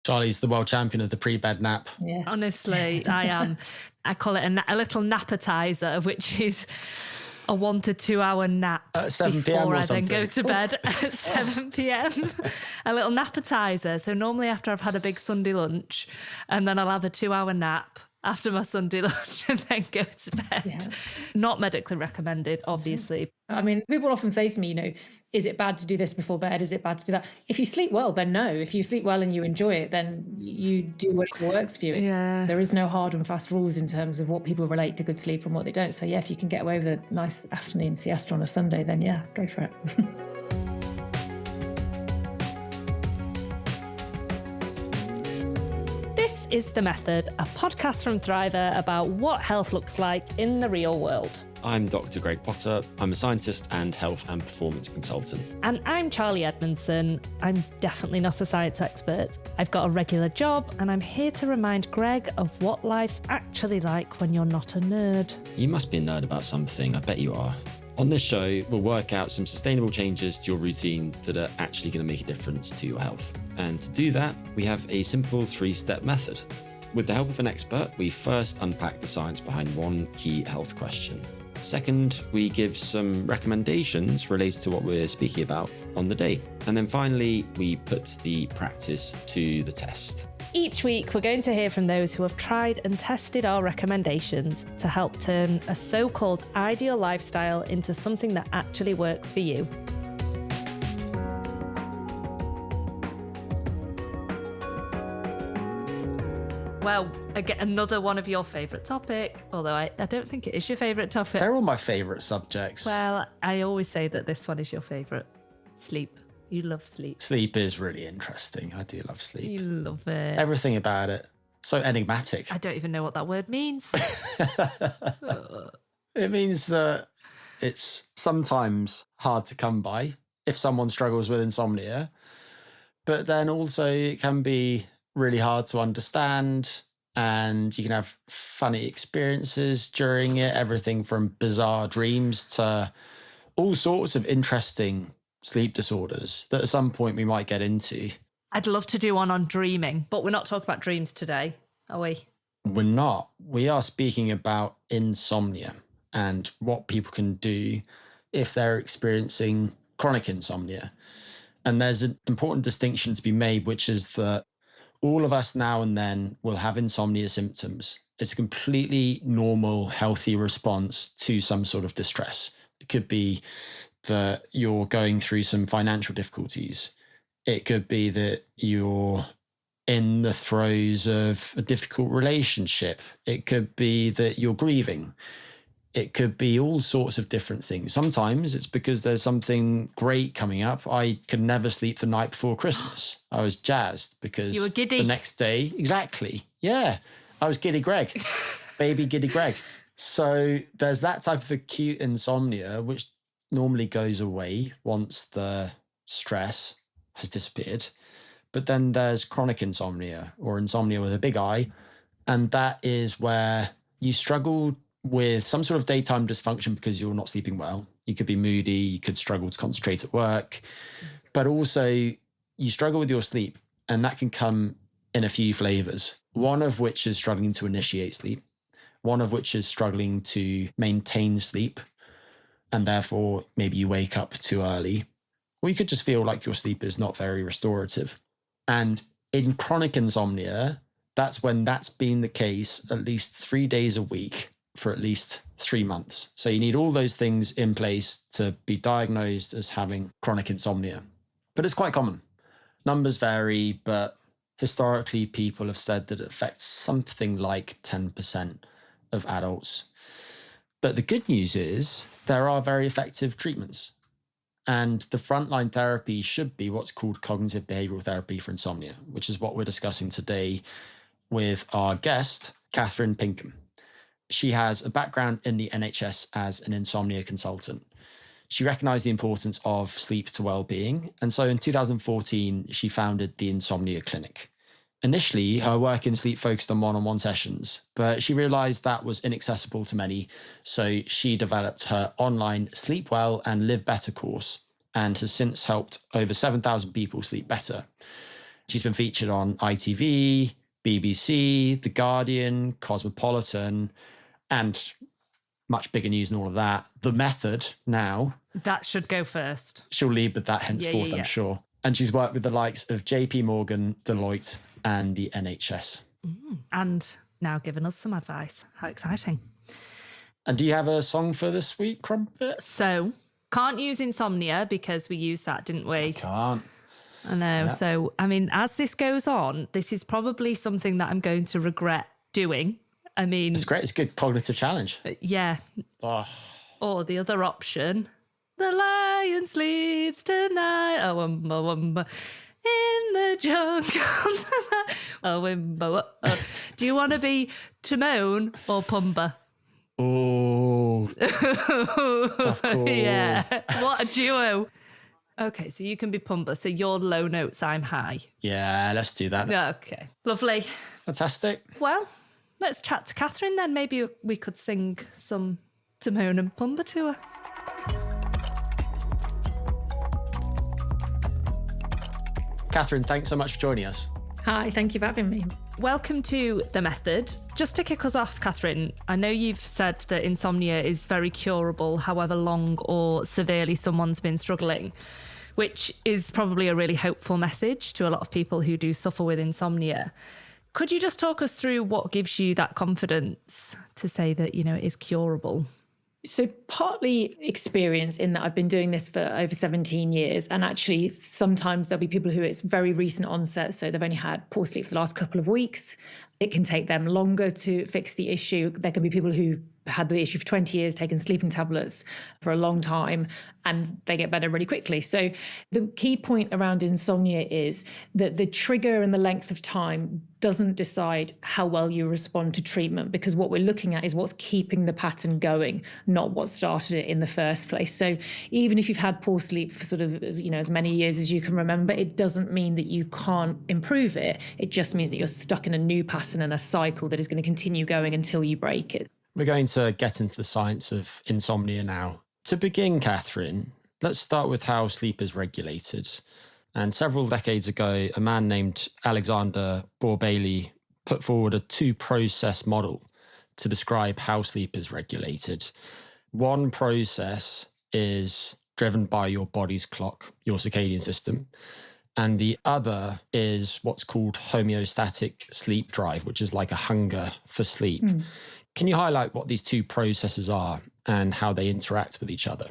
Charlie's the world champion of the pre-bed nap. Yeah. Honestly, I am. I call it a little nappetizer, which is a 1 to 2 hour nap at 7 p.m. before or I something. then go to bed at 7 p.m. A little nappetizer. So normally after I've had a big Sunday lunch, and then I'll have a 2 hour nap after my Sunday lunch and then go to bed. Yeah. Not medically recommended, obviously. I mean, people often say to me, is it bad to do this before bed? Is it bad to do that? If you sleep well, then no. If you sleep well and you enjoy it, then you do whatever works for you. Yeah. There is no hard and fast rules in terms of what people relate to good sleep and what they don't. So yeah, if you can get away with a nice afternoon siesta on a Sunday, then yeah, go for it. This is The Method, a podcast from Thriver about what health looks like in the real world. I'm Dr. Greg Potter. I'm a scientist and health and performance consultant. And I'm Charlie Edmondson. I'm definitely not a science expert. I've got a regular job and I'm here to remind Greg of what life's actually like when you're not a nerd. You must be a nerd about something, I bet you are. On this show, we'll work out some sustainable changes to your routine that are actually going to make a difference to your health. And to do that, we have a simple 3-step method. With the help of an expert, we first unpack the science behind one key health question. Second, we give some recommendations related to what we're speaking about on the day. And then finally, we put the practice to the test. Each week, we're going to hear from those who have tried and tested our recommendations to help turn a so-called ideal lifestyle into something that actually works for you. Well, again, another one of your favourite topic, although I don't think it is your favourite topic. They're all my favourite subjects. Well, I always say that this one is your favourite. Sleep. You love sleep. Sleep is really interesting. I do love sleep. You love it. Everything about it. So enigmatic. I don't even know what that word means. It means that it's sometimes hard to come by if someone struggles with insomnia, but then also it can be really hard to understand, and you can have funny experiences during it, everything from bizarre dreams to all sorts of interesting sleep disorders that at some point we might get into. I'd love to do one on dreaming, but we're not talking about dreams today, are we? We're not. We are speaking about insomnia and what people can do if they're experiencing chronic insomnia. And there's an important distinction to be made, which is that all of us now and then will have insomnia symptoms. It's a completely normal, healthy response to some sort of distress. It could be that you're going through some financial difficulties. It could be that you're in the throes of a difficult relationship. It could be that you're grieving. It could be all sorts of different things. Sometimes it's because there's something great coming up. I could never sleep the night before Christmas. I was jazzed because you were giddy. The next day, exactly. Yeah, I was Giddy Greg, baby Giddy Greg. So there's that type of acute insomnia, which normally goes away once the stress has disappeared. But then there's chronic insomnia, or insomnia with a big I. And that is where you struggle with some sort of daytime dysfunction because you're not sleeping well. You could be moody, you could struggle to concentrate at work, but also you struggle with your sleep, and that can come in a few flavors. One of which is struggling to initiate sleep, one of which is struggling to maintain sleep, and therefore maybe you wake up too early, or you could just feel like your sleep is not very restorative. And in chronic insomnia, that's when that's been the case at least 3 days a week for at least 3 months. So you need all those things in place to be diagnosed as having chronic insomnia. But it's quite common. Numbers vary, but historically people have said that it affects something like 10% of adults. But the good news is there are very effective treatments. And the frontline therapy should be what's called cognitive behavioural therapy for insomnia, which is what we're discussing today with our guest, Kathryn Pinkham. She has a background in the NHS as an insomnia consultant. She recognised the importance of sleep to well-being, and so in 2014, she founded the Insomnia Clinic. Initially, her work in sleep focused on one-on-one sessions, but she realised that was inaccessible to many, so she developed her online Sleep Well and Live Better course, and has since helped over 7,000 people sleep better. She's been featured on ITV, BBC, The Guardian, Cosmopolitan, and much bigger news and all of that. The Method now. That should go first. She'll lead with that henceforth, I'm sure. And she's worked with the likes of JP Morgan, Deloitte, and the NHS. And now giving us some advice. How exciting. And do you have a song for this week, Crumpet? So, can't use Insomnia because we used that, didn't we? Can't. I know. Yeah. So, I mean, as this goes on, this is probably something that I'm going to regret doing. I mean... It's great. It's a good cognitive challenge. Yeah. Oh. Or the other option, the lion sleeps tonight. Oh, in the jungle. Oh. Do you want to be Timon or Pumbaa? Oh. Tough call. Yeah. What a duo. Okay, so you can be Pumbaa. So you're low notes, I'm high. Yeah, let's do that. Okay. Lovely. Fantastic. Well, let's chat to Kathryn then. Maybe we could sing some Timon and Pumbaa to her. Kathryn, thanks so much for joining us. Hi, thank you for having me. Welcome to The Method. Just to kick us off, Kathryn, I know you've said that insomnia is very curable, however long or severely someone's been struggling, which is probably a really hopeful message to a lot of people who do suffer with insomnia. Could you just talk us through what gives you that confidence to say that, you know, it is curable? So partly experience in that I've been doing this for over 17 years. And actually, sometimes there'll be people who it's very recent onset. So they've only had poor sleep for the last couple of weeks. It can take them longer to fix the issue. There can be people who've had the issue for 20 years, taken sleeping tablets for a long time, and they get better really quickly. So the key point around insomnia is that the trigger and the length of time doesn't decide how well you respond to treatment, because what we're looking at is what's keeping the pattern going, not what started it in the first place. So even if you've had poor sleep for sort of, you know, as many years as you can remember, it doesn't mean that you can't improve it. It just means that you're stuck in a new pattern and a cycle that is going to continue going until you break it. We're going to get into the science of insomnia now. To begin, Kathryn, let's start with how sleep is regulated. And several decades ago, a man named Alexander Bohr-Bailey put forward a two-process model to describe how sleep is regulated. One process is driven by your body's clock, your circadian system. And the other is what's called homeostatic sleep drive, which is like a hunger for sleep. Can you highlight what these two processes are and how they interact with each other?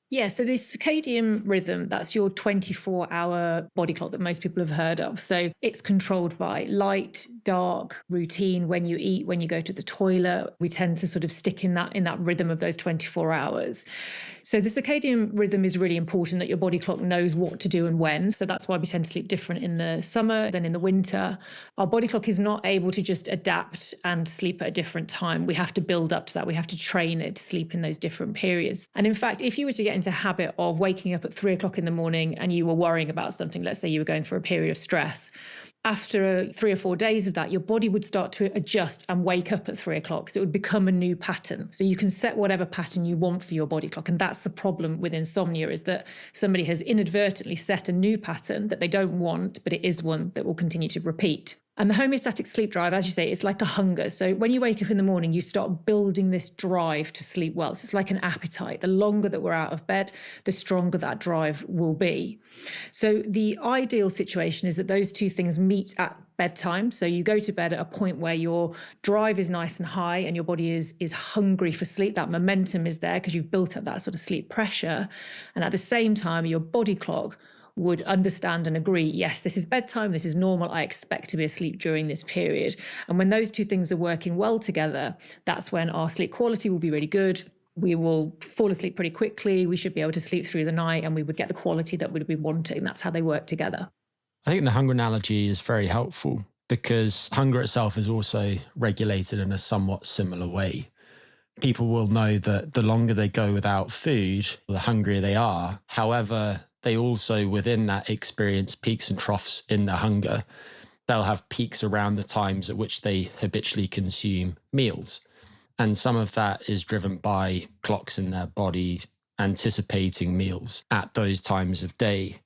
Yeah, so the circadian rhythm, that's your 24-hour body clock that most people have heard of. So it's controlled by light, dark, routine, when you eat, when you go to the toilet. We tend to sort of stick in that rhythm of those 24 hours. So the circadian rhythm is really important, that your body clock knows what to do and when. So that's why we tend to sleep different in the summer than in the winter. Our body clock is not able to just adapt and sleep at a different time. We have to build up to that. We have to train it to sleep in those different periods. And in fact, if you were to get into a habit of waking up at 3 o'clock in the morning and you were worrying about something, let's say you were going through a period of stress, after 3 or 4 days of that, your body would start to adjust and wake up at 3 o'clock. So it would become a new pattern. So you can set whatever pattern you want for your body clock. And that's the problem with insomnia, is that somebody has inadvertently set a new pattern that they don't want, but it is one that will continue to repeat. And the homeostatic sleep drive, as you say, it's like a hunger. So when you wake up in the morning, you start building this drive to sleep well. So it's like an appetite. The longer that we're out of bed, the stronger that drive will be. So the ideal situation is that those two things meet at bedtime. So you go to bed at a point where your drive is nice and high and your body is hungry for sleep. That momentum is there because you've built up that sort of sleep pressure. And at the same time, your body clock would understand and agree, yes, this is bedtime, this is normal, I expect to be asleep during this period. And when those two things are working well together, that's when our sleep quality will be really good. We will fall asleep pretty quickly. We should be able to sleep through the night and we would get the quality that we'd be wanting. That's how they work together. I think the hunger analogy is very helpful because hunger itself is also regulated in a somewhat similar way. People will know that the longer they go without food, the hungrier they are. However, they also, within that, experience peaks and troughs in their hunger. They'll have peaks around the times at which they habitually consume meals. And some of that is driven by clocks in their body anticipating meals at those times of day.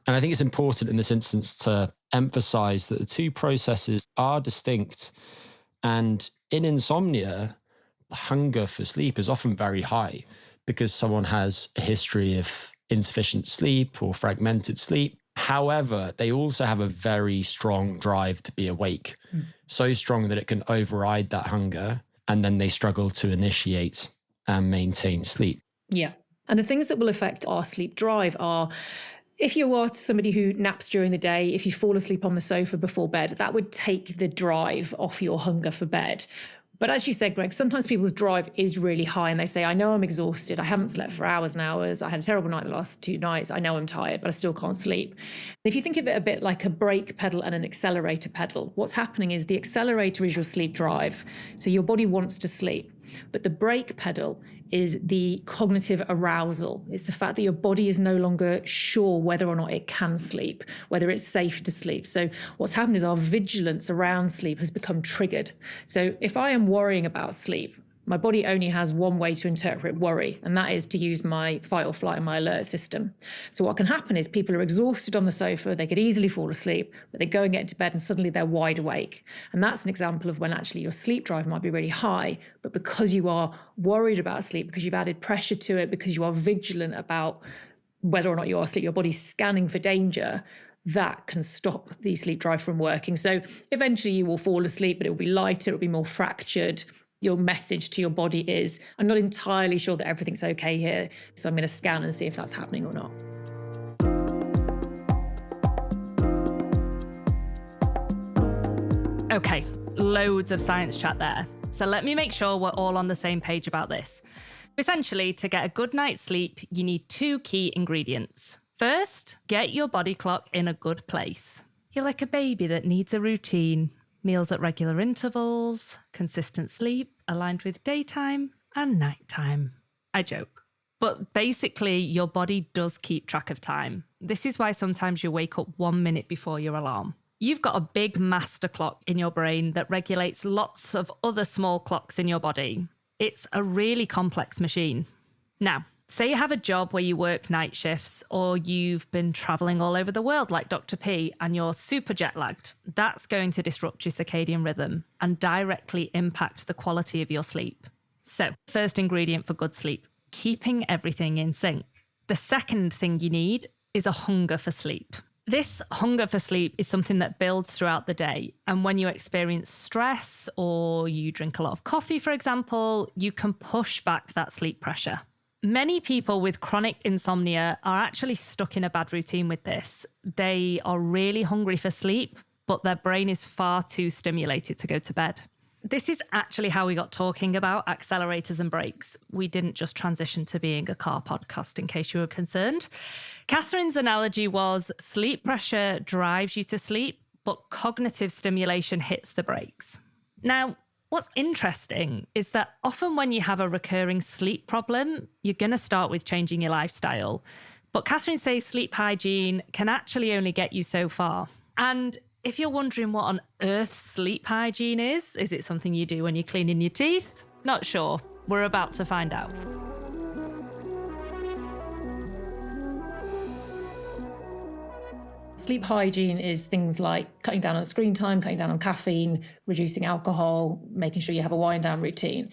And I think it's important in this instance to emphasize that the two processes are distinct. And in insomnia, hunger for sleep is often very high because someone has a history of insufficient sleep or fragmented sleep. However, they also have a very strong drive to be awake, so strong that it can override that hunger, and then they struggle to initiate and maintain sleep. Yeah. And the things that will affect our sleep drive are, if you are somebody who naps during the day, if you fall asleep on the sofa before bed, that would take the drive off your hunger for bed. But as you said, Greg, sometimes people's drive is really high and they say, I know I'm exhausted. I haven't slept for hours and hours. I had a terrible night the last 2 nights. I know I'm tired, but I still can't sleep. If you think of it a bit like a brake pedal and an accelerator pedal, what's happening is the accelerator is your sleep drive. So your body wants to sleep. But the brake pedal is the cognitive arousal. It's the fact that your body is no longer sure whether or not it can sleep, whether it's safe to sleep. So what's happened is our vigilance around sleep has become triggered. So if I am worrying about sleep, my body only has one way to interpret worry, and that is to use my fight or flight and my alert system. So what can happen is people are exhausted on the sofa, they could easily fall asleep, but they go and get into bed and suddenly they're wide awake. And that's an example of when actually your sleep drive might be really high, but because you are worried about sleep, because you've added pressure to it, because you are vigilant about whether or not you are asleep, your body's scanning for danger, that can stop the sleep drive from working. So eventually you will fall asleep, but it will be lighter, it will be more fractured. Your message to your body is, I'm not entirely sure that everything's okay here, so I'm going to scan and see if that's happening or not. Okay, loads of science chat there. So let me make sure we're all on the same page about this. Essentially, to get a good night's sleep, you need 2 key ingredients. First, get your body clock in a good place. You're like a baby that needs a routine. Meals at regular intervals, consistent sleep aligned with daytime and nighttime. I joke. But basically, your body does keep track of time. This is why sometimes you wake up 1 minute before your alarm. You've got a big master clock in your brain that regulates lots of other small clocks in your body. It's a really complex machine. Now, say you have a job where you work night shifts, or you've been traveling all over the world like Dr. P and you're super jet lagged. That's going to disrupt your circadian rhythm and directly impact the quality of your sleep. So, first ingredient for good sleep, keeping everything in sync. The second thing you need is a hunger for sleep. This hunger for sleep is something that builds throughout the day. And when you experience stress or you drink a lot of coffee, for example, you can push back that sleep pressure. Many people with chronic insomnia are actually stuck in a bad routine with this. They are really hungry for sleep, but their brain is far too stimulated to go to bed. This is actually how we got talking about accelerators and brakes. We didn't just transition to being a car podcast, in case you were concerned. Kathryn's analogy was sleep pressure drives you to sleep, but cognitive stimulation hits the brakes. Now, what's interesting is that often when you have a recurring sleep problem, you're going to start with changing your lifestyle. But Kathryn says sleep hygiene can actually only get you so far. And if you're wondering what on earth sleep hygiene is it something you do when you're cleaning your teeth? Not sure. We're about to find out. Sleep hygiene is things like cutting down on screen time, cutting down on caffeine, reducing alcohol, making sure you have a wind down routine.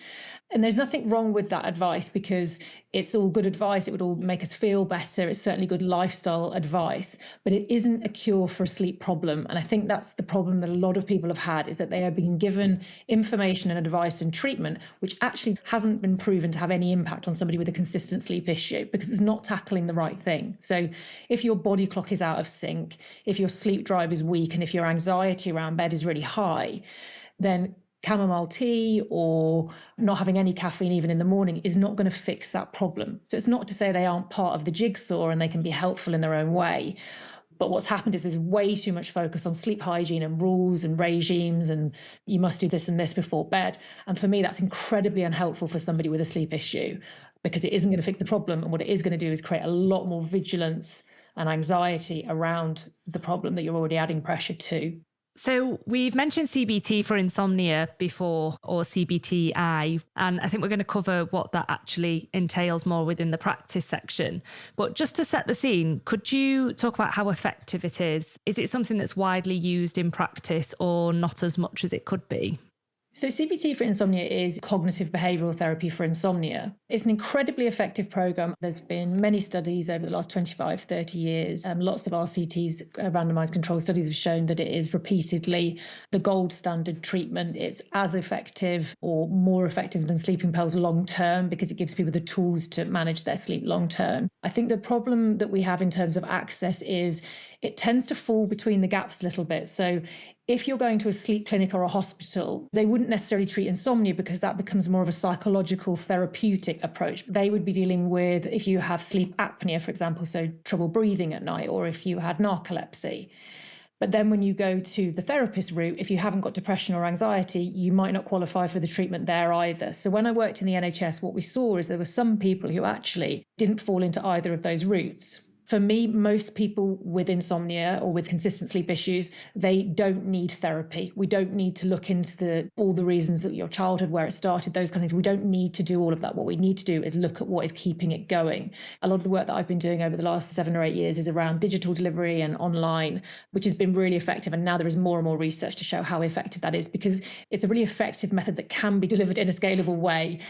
And there's nothing wrong with that advice because it's all good advice. It would all make us feel better. It's certainly good lifestyle advice, but it isn't a cure for a sleep problem. And I think that's the problem that a lot of people have had, is that they are being given information and advice and treatment, which actually hasn't been proven to have any impact on somebody with a consistent sleep issue because it's not tackling the right thing. So if your body clock is out of sync, if your sleep drive is weak, and if your anxiety around bed is really high, then chamomile tea or not having any caffeine even in the morning is not going to fix that problem. So it's not to say they aren't part of the jigsaw and they can be helpful in their own way. But what's happened is there's way too much focus on sleep hygiene and rules and regimes and you must do this and this before bed. And for me, that's incredibly unhelpful for somebody with a sleep issue because it isn't going to fix the problem. And what it is going to do is create a lot more vigilance and anxiety around the problem that you're already adding pressure to. So we've mentioned CBT for insomnia before, or CBT-I, and I think we're going to cover what that actually entails more within the practice section. But just to set the scene, could you talk about how effective it is? Is it something that's widely used in practice or not as much as it could be? So CBT for insomnia is cognitive behavioural therapy for insomnia. It's an incredibly effective program. There's been many studies over the last 25, 30 years. Lots of RCTs, randomised controlled studies, have shown that it is repeatedly the gold standard treatment. It's as effective or more effective than sleeping pills long term because it gives people the tools to manage their sleep long term. I think the problem that we have in terms of access is it tends to fall between the gaps a little bit. So if you're going to a sleep clinic or a hospital, they wouldn't necessarily treat insomnia because that becomes more of a psychological therapeutic approach. They would be dealing with if you have sleep apnea, for example, so trouble breathing at night, or if you had narcolepsy. But then when you go to the therapist route, if you haven't got depression or anxiety, you might not qualify for the treatment there either. So when I worked in the NHS, what we saw is there were some people who actually didn't fall into either of those routes. For me, most people with insomnia or with consistent sleep issues, they don't need therapy. We don't need to look into all the reasons that your childhood, where it started, those kind of things. We don't need to do all of that. What we need to do is look at what is keeping it going. A lot of the work that I've been doing over the last 7 or 8 years is around digital delivery and online, which has been really effective. And now there is more and more research to show how effective that is, because it's a really effective method that can be delivered in a scalable way.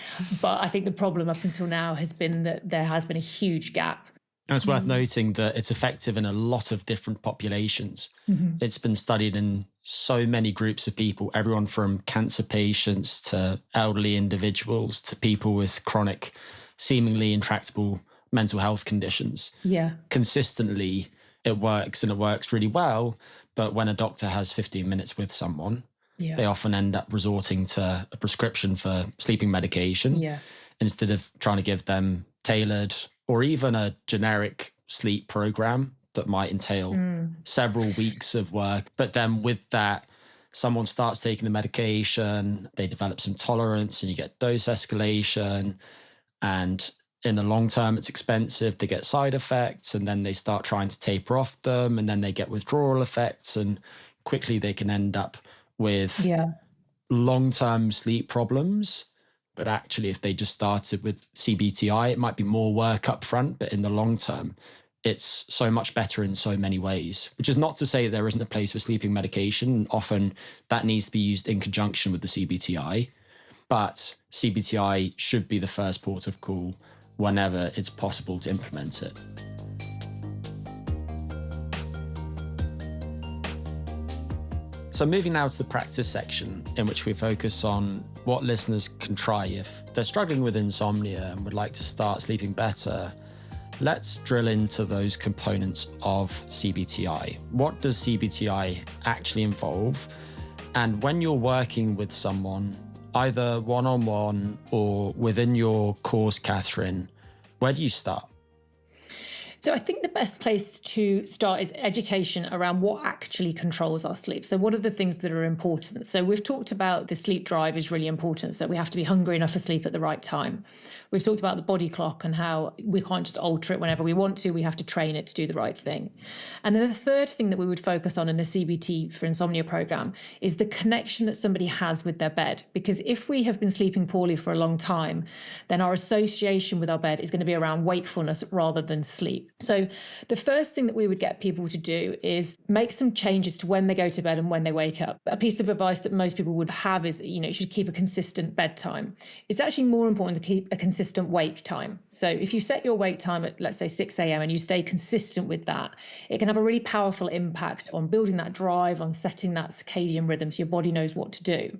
But I think the problem up until now has been that there has been a huge gap. And it's worth noting that it's effective in a lot of different populations. Mm-hmm. It's been studied in so many groups of people, everyone from cancer patients to elderly individuals to people with chronic, seemingly intractable mental health conditions. Yeah. Consistently, it works, and it works really well. But when a doctor has 15 minutes with someone, they often end up resorting to a prescription for sleeping medication instead of trying to give them tailored or even a generic sleep program that might entail several weeks of work. But then with that, someone starts taking the medication, they develop some tolerance, and you get dose escalation. And in the long term, it's expensive. They get side effects, and then they start trying to taper off them, and then they get withdrawal effects, and quickly they can end up with long-term sleep problems. But actually, if they just started with CBT-I, it might be more work up front, but in the long term, it's so much better in so many ways, which is not to say there isn't a place for sleeping medication. Often that needs to be used in conjunction with the CBT-I, but CBT-I should be the first port of call whenever it's possible to implement it. So moving now to the practice section, in which we focus on what listeners can try if they're struggling with insomnia and would like to start sleeping better. Let's drill into those components of CBT-I. What does CBT-I actually involve? And when you're working with someone, either one-on-one or within your course, Kathryn, where do you start? So I think the best place to start is education around what actually controls our sleep. So what are the things that are important? So we've talked about the sleep drive is really important. So we have to be hungry enough for sleep at the right time. We've talked about the body clock and how we can't just alter it whenever we want to. We have to train it to do the right thing. And then the third thing that we would focus on in the CBT for insomnia program is the connection that somebody has with their bed. Because if we have been sleeping poorly for a long time, then our association with our bed is going to be around wakefulness rather than sleep. So the first thing that we would get people to do is make some changes to when they go to bed and when they wake up. A piece of advice that most people would have is, you should keep a consistent bedtime. It's actually more important to keep a consistent wake time. So if you set your wake time at, let's say, 6 a.m. and you stay consistent with that, it can have a really powerful impact on building that drive, on setting that circadian rhythm so your body knows what to do.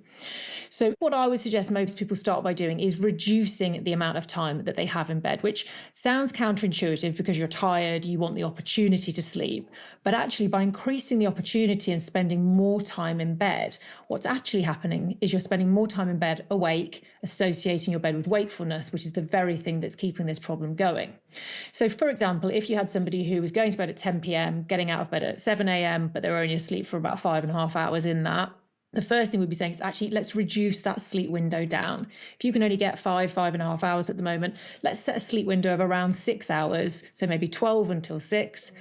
So what I would suggest most people start by doing is reducing the amount of time that they have in bed, which sounds counterintuitive because you're tired, you want the opportunity to sleep. But actually, by increasing the opportunity and spending more time in bed, what's actually happening is you're spending more time in bed awake, associating your bed with wakefulness, which is the very thing that's keeping this problem going. So for example, if you had somebody who was going to bed at 10 p.m., getting out of bed at 7 a.m., but they were only asleep for about 5.5 hours in that, the first thing we'd be saying is actually, let's reduce that sleep window down. If you can only get 5.5 hours at the moment, let's set a sleep window of around 6 hours. So maybe 12 until 6.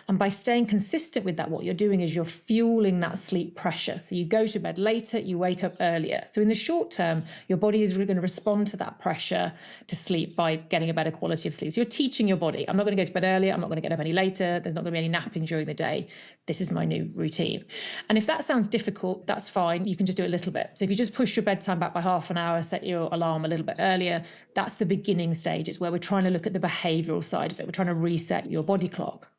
And by staying consistent with that, what you're doing is you're fueling that sleep pressure. So you go to bed later, you wake up earlier. So in the short term, your body is really going to respond to that pressure to sleep by getting a better quality of sleep. So you're teaching your body, I'm not going to go to bed earlier, I'm not going to get up any later, there's not going to be any napping during the day. This is my new routine. And if that sounds difficult, that's fine. You can just do a little bit. So if you just push your bedtime back by half an hour, set your alarm a little bit earlier, that's the beginning stage. It's where we're trying to look at the behavioural side of it. We're trying to reset your body clock.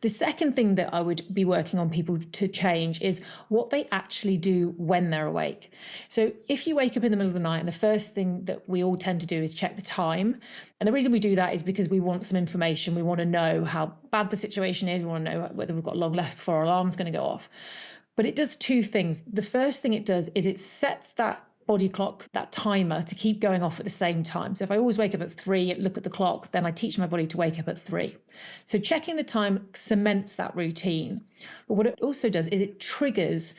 The second thing that I would be working on people to change is what they actually do when they're awake. So if you wake up in the middle of the night, and the first thing that we all tend to do is check the time. And the reason we do that is because we want some information. We want to know how bad the situation is. We want to know whether we've got long left before our alarm's going to go off. But it does two things. The first thing it does is it sets that body clock, that timer, to keep going off at the same time. So if I always wake up at 3, look at the clock, then I teach my body to wake up at 3. So checking the time cements that routine. But what it also does is it triggers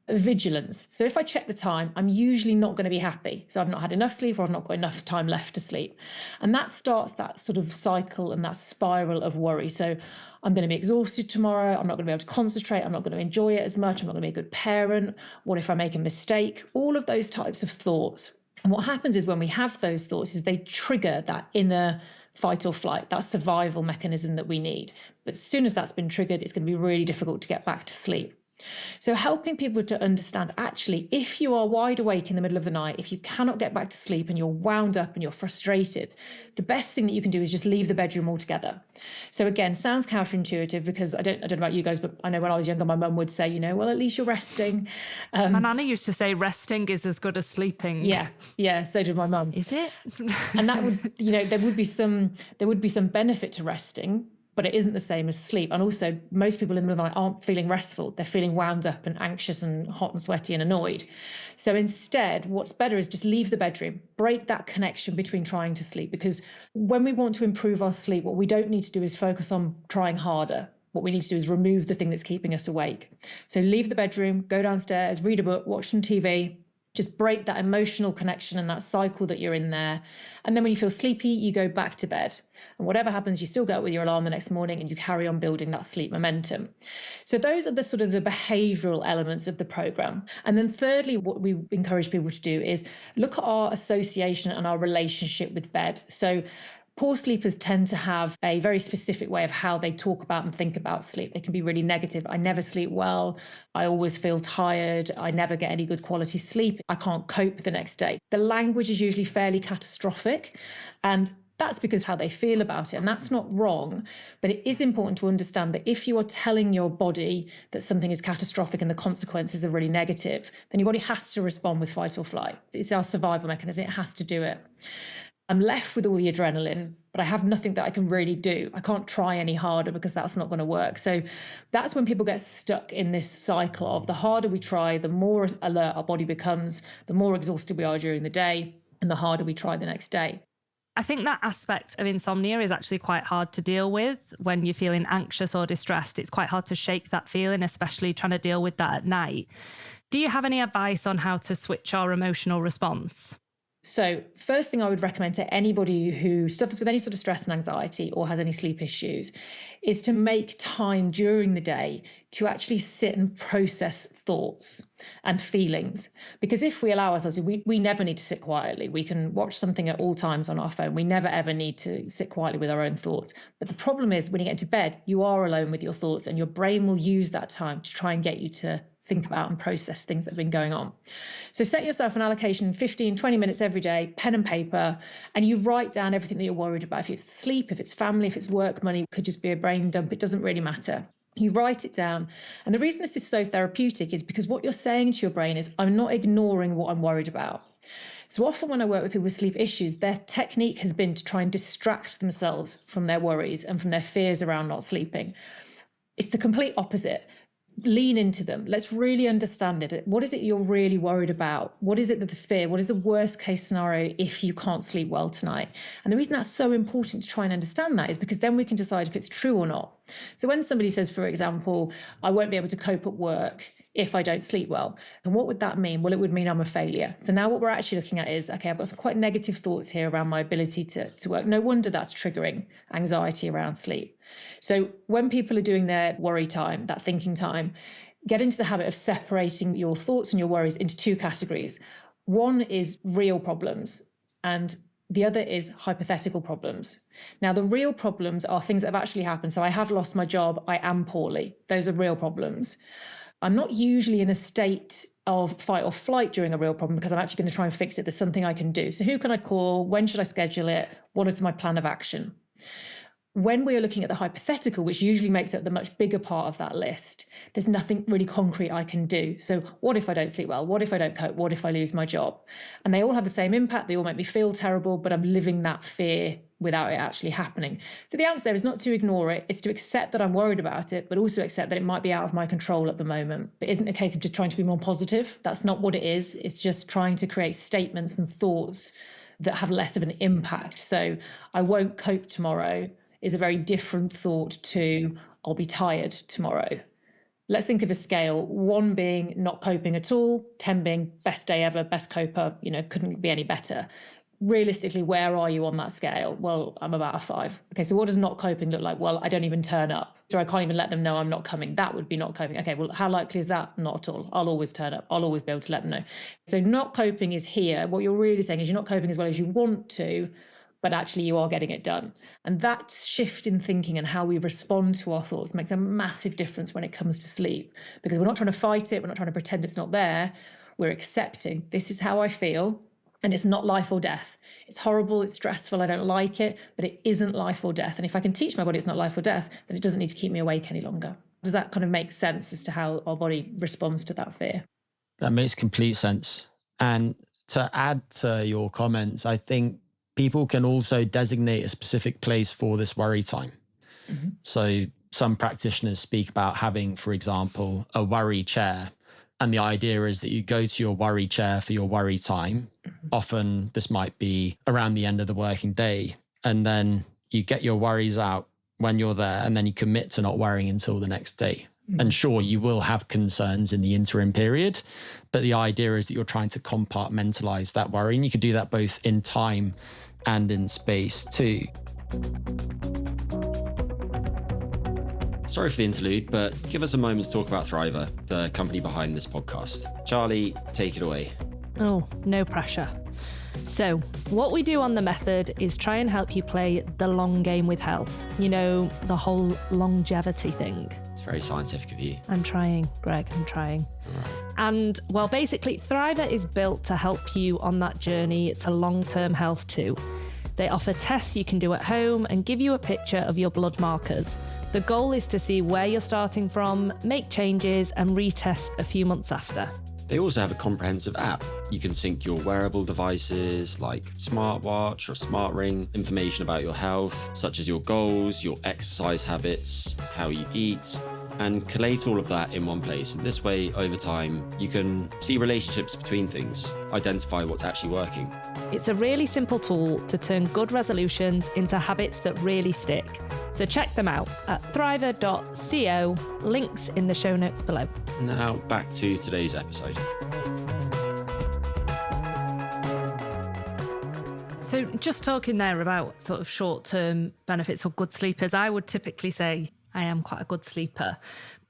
vigilance. So if I check the time, I'm usually not going to be happy. So I've not had enough sleep, or I've not got enough time left to sleep. And that starts that sort of cycle and that spiral of worry. So I'm going to be exhausted tomorrow. I'm not going to be able to concentrate. I'm not going to enjoy it as much. I'm not going to be a good parent. What if I make a mistake? All of those types of thoughts. And what happens is when we have those thoughts is they trigger that inner fight or flight, that survival mechanism that we need. But as soon as that's been triggered, it's going to be really difficult to get back to sleep. So helping people to understand, actually, if you are wide awake in the middle of the night, if you cannot get back to sleep and you're wound up and you're frustrated, the best thing that you can do is just leave the bedroom altogether. So again, sounds counterintuitive, because I don't know about you guys, but I know when I was younger, my mum would say, well, at least you're resting. My nana used to say resting is as good as sleeping. Yeah, so did my mum. Is it? And that would, there would be some benefit to resting, but it isn't the same as sleep. And also, most people in the middle of the night aren't feeling restful. They're feeling wound up and anxious and hot and sweaty and annoyed. So instead, what's better is just leave the bedroom, break that connection between trying to sleep. Because when we want to improve our sleep, what we don't need to do is focus on trying harder. What we need to do is remove the thing that's keeping us awake. So leave the bedroom, go downstairs, read a book, watch some TV, just break that emotional connection and that cycle that you're in there. And then when you feel sleepy, you go back to bed. And whatever happens, you still go up with your alarm the next morning and you carry on building that sleep momentum. So those are the sort of the behavioural elements of the programme. And then thirdly, what we encourage people to do is look at our association and our relationship with bed. So poor sleepers tend to have a very specific way of how they talk about and think about sleep. They can be really negative. I never sleep well. I always feel tired. I never get any good quality sleep. I can't cope the next day. The language is usually fairly catastrophic, and that's because how they feel about it. And that's not wrong, but it is important to understand that if you are telling your body that something is catastrophic and the consequences are really negative, then your body has to respond with fight or flight. It's our survival mechanism. It has to do it. I'm left with all the adrenaline, but I have nothing that I can really do. I can't try any harder because that's not going to work. So that's when people get stuck in this cycle of the harder we try, the more alert our body becomes, the more exhausted we are during the day, and the harder we try the next day. I think that aspect of insomnia is actually quite hard to deal with when you're feeling anxious or distressed. It's quite hard to shake that feeling, especially trying to deal with that at night. Do you have any advice on how to switch our emotional response? So first thing I would recommend to anybody who suffers with any sort of stress and anxiety or has any sleep issues is to make time during the day to actually sit and process thoughts and feelings. Because if we allow ourselves, we never need to sit quietly. We can watch something at all times on our phone. We never, ever need to sit quietly with our own thoughts. But the problem is when you get into bed, you are alone with your thoughts, and your brain will use that time to try and get you to think about and process things that have been going on. So set yourself an allocation, 15, 20 minutes every day, pen and paper, and you write down everything that you're worried about. If it's sleep, if it's family, if it's work, money, it could just be a brain dump. It doesn't really matter. You write it down. And the reason this is so therapeutic is because what you're saying to your brain is, I'm not ignoring what I'm worried about. So often when I work with people with sleep issues, their technique has been to try and distract themselves from their worries and from their fears around not sleeping. It's the complete opposite. Lean into them. Let's really understand it. What is it you're really worried about? What is it that the fear? What is the worst case scenario if you can't sleep well tonight? And the reason that's so important to try and understand that is because then we can decide if it's true or not. So when somebody says, for example, I won't be able to cope at work if I don't sleep well. And what would that mean? Well, it would mean I'm a failure. So now what we're actually looking at is, okay, I've got some quite negative thoughts here around my ability to work. No wonder that's triggering anxiety around sleep. So when people are doing their worry time, that thinking time, get into the habit of separating your thoughts and your worries into two categories. One is real problems, and the other is hypothetical problems. Now, the real problems are things that have actually happened. So I have lost my job. I am poorly. Those are real problems. I'm not usually in a state of fight or flight during a real problem because I'm actually going to try and fix it. There's something I can do. So who can I call? When should I schedule it? What is my plan of action? When we are looking at the hypothetical, which usually makes up the much bigger part of that list, there's nothing really concrete I can do. So what if I don't sleep well? What if I don't cope? What if I lose my job? And they all have the same impact. They all make me feel terrible, but I'm living that fear without it actually happening. So the answer there is not to ignore it. It's to accept that I'm worried about it, but also accept that it might be out of my control at the moment. It isn't a case of just trying to be more positive. That's not what it is. It's just trying to create statements and thoughts that have less of an impact. So I won't cope tomorrow is a very different thought to I'll be tired tomorrow. Let's think of a scale, 1 being not coping at all, 10 being best day ever, best coper, couldn't be any better. Realistically, where are you on that scale? Well, I'm about a 5. Okay, so what does not coping look like? Well, I don't even turn up. So I can't even let them know I'm not coming. That would be not coping. Okay, well, how likely is that? Not at all. I'll always turn up. I'll always be able to let them know. So not coping is here. What you're really saying is you're not coping as well as you want to, but actually you are getting it done. And that shift in thinking and how we respond to our thoughts makes a massive difference when it comes to sleep, because we're not trying to fight it. We're not trying to pretend it's not there. We're accepting this is how I feel. And it's not life or death. It's horrible, it's stressful, I don't like it, but it isn't life or death. And if I can teach my body it's not life or death, then it doesn't need to keep me awake any longer. Does that kind of make sense as to how our body responds to that fear? That makes complete sense. And to add to your comments, I think people can also designate a specific place for this worry time. Mm-hmm. So some practitioners speak about having, for example, a worry chair. And the idea is that you go to your worry chair for your worry time. Mm-hmm. Often this might be around the end of the working day. And then you get your worries out when you're there, and then you commit to not worrying until the next day. Mm-hmm. And sure, you will have concerns in the interim period, but the idea is that you're trying to compartmentalize that worry. And you can do that both in time and in space too. Sorry for the interlude, but give us a moment to talk about Thriver, the company behind this podcast. Charlie, take it away. Oh, no pressure. So, what we do on The Method is try and help you play the long game with health. You know, the whole longevity thing. It's very scientific of you. I'm trying, Greg, I'm trying. Right. And, well, basically, Thriver is built to help you on that journey to long-term health too. They offer tests you can do at home and give you a picture of your blood markers. The goal is to see where you're starting from, make changes, and retest a few months after. They also have a comprehensive app. You can sync your wearable devices like smartwatch or smart ring, information about your health, such as your goals, your exercise habits, how you eat, and collate all of that in one place. And this way, over time, you can see relationships between things, identify what's actually working. It's a really simple tool to turn good resolutions into habits that really stick. So check them out at thriver.co, links in the show notes below. Now back to today's episode. So just talking there about sort of short-term benefits or good sleepers, I would typically say I am quite a good sleeper,